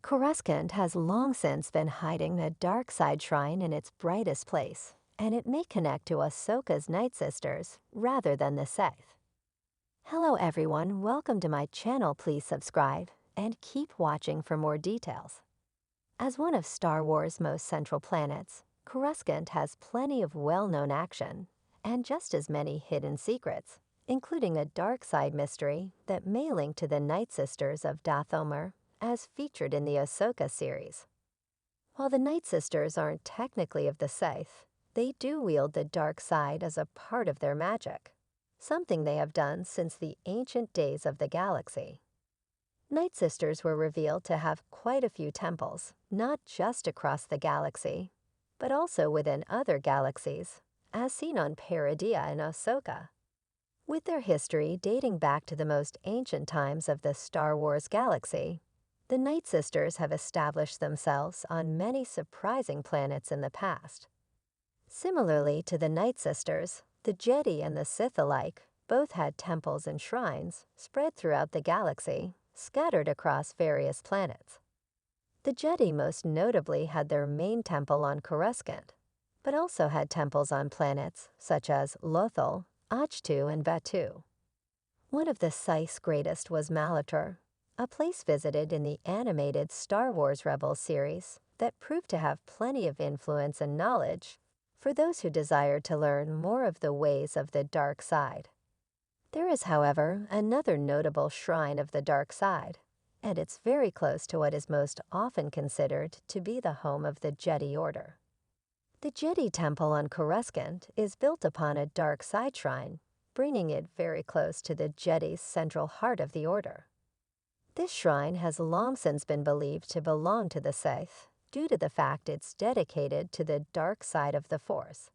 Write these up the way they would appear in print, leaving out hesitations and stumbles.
Coruscant has long since been hiding the dark side shrine in its brightest place, and it may connect to Ahsoka's Nightsisters rather than the Sith. Hello everyone, welcome to my channel. Please subscribe and keep watching for more details. As one of Star Wars' most central planets, Coruscant has plenty of well-known action and just as many hidden secrets, including a dark side mystery that may link to the Nightsisters of Dathomir as featured in the Ahsoka series. While the Nightsisters aren't technically of the Sith, they do wield the dark side as a part of their magic, something they have done since the ancient days of the galaxy. Nightsisters were revealed to have quite a few temples, not just across the galaxy, but also within other galaxies, as seen on Peridea and Ahsoka. With their history dating back to the most ancient times of the Star Wars galaxy, the Nightsisters have established themselves on many surprising planets in the past. Similarly to the Nightsisters, the Jedi and the Sith alike both had temples and shrines spread throughout the galaxy, scattered across various planets. The Jedi most notably had their main temple on Coruscant, but also had temples on planets such as Lothal, Ahch-To, and Batu. One of the Sith's greatest was Malator, a place visited in the animated Star Wars Rebels series that proved to have plenty of influence and knowledge for those who desired to learn more of the ways of the dark side. There is, however, another notable shrine of the dark side, and it's very close to what is most often considered to be the home of the Jedi Order. The Jedi Temple on Coruscant is built upon a dark side shrine, bringing it very close to the Jedi's central heart of the Order. This shrine has long since been believed to belong to the Sith due to the fact it's dedicated to the dark side of the Force.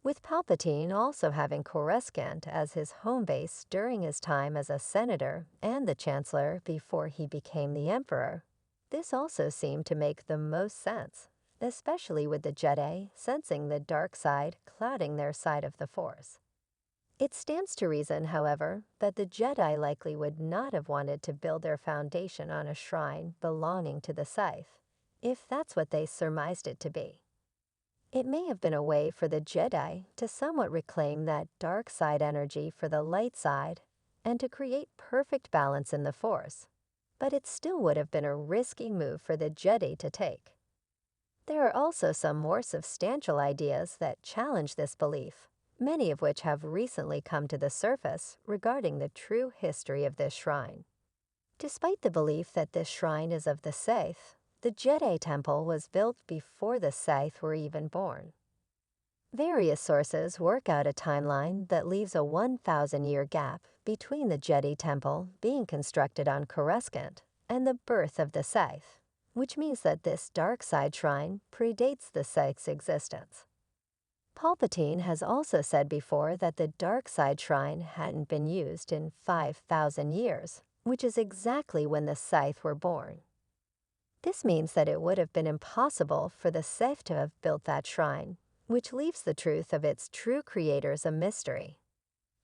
With Palpatine also having Coruscant as his home base during his time as a senator and the Chancellor before he became the Emperor, this also seemed to make the most sense, especially with the Jedi sensing the dark side clouding their side of the Force. It stands to reason, however, that the Jedi likely would not have wanted to build their foundation on a shrine belonging to the Sith, if that's what they surmised it to be. It may have been a way for the Jedi to somewhat reclaim that dark side energy for the light side and to create perfect balance in the Force, but it still would have been a risky move for the Jedi to take. There are also some more substantial ideas that challenge this belief, many of which have recently come to the surface regarding the true history of this shrine. Despite the belief that this shrine is of the Sith, the Jedi Temple was built before the Sith were even born. Various sources work out a timeline that leaves a 1,000-year gap between the Jedi Temple being constructed on Coruscant and the birth of the Sith, which means that this dark side shrine predates the Sith's existence. Palpatine has also said before that the dark side shrine hadn't been used in 5,000 years, which is exactly when the Sith were born. This means that it would have been impossible for the Sith to have built that shrine, which leaves the truth of its true creators a mystery.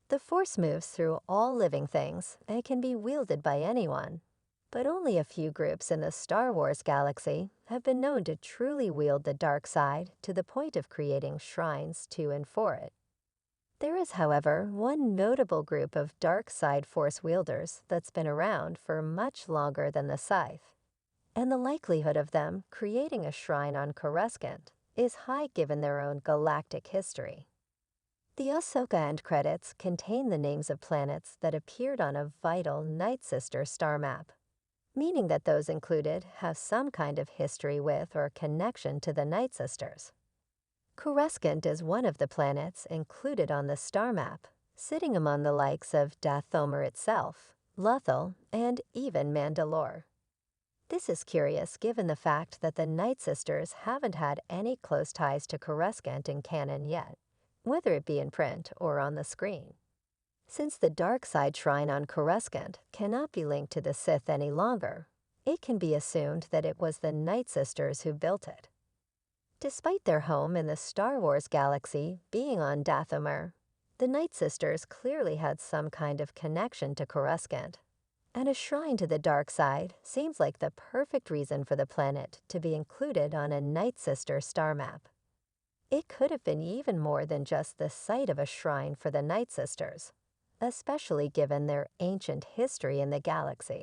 The Force moves through all living things and can be wielded by anyone, but only a few groups in the Star Wars galaxy have been known to truly wield the dark side to the point of creating shrines to and for it. There is, however, one notable group of dark side Force wielders that's been around for much longer than the Sith, and the likelihood of them creating a shrine on Coruscant is high given their own galactic history. The Ahsoka end credits contain the names of planets that appeared on a vital Nightsister star map, meaning that those included have some kind of history with or connection to the Nightsisters. Coruscant is one of the planets included on the star map, sitting among the likes of Dathomir itself, Lothal, and even Mandalore. This is curious given the fact that the Nightsisters haven't had any close ties to Coruscant in canon yet, whether it be in print or on the screen. Since the dark side shrine on Coruscant cannot be linked to the Sith any longer, it can be assumed that it was the Nightsisters who built it. Despite their home in the Star Wars galaxy being on Dathomir, the Nightsisters clearly had some kind of connection to Coruscant, And a shrine to the dark side seems like the perfect reason for the planet to be included on a Nightsister star map. It could have been even more than just the site of a shrine for the Nightsisters, especially given their ancient history in the galaxy.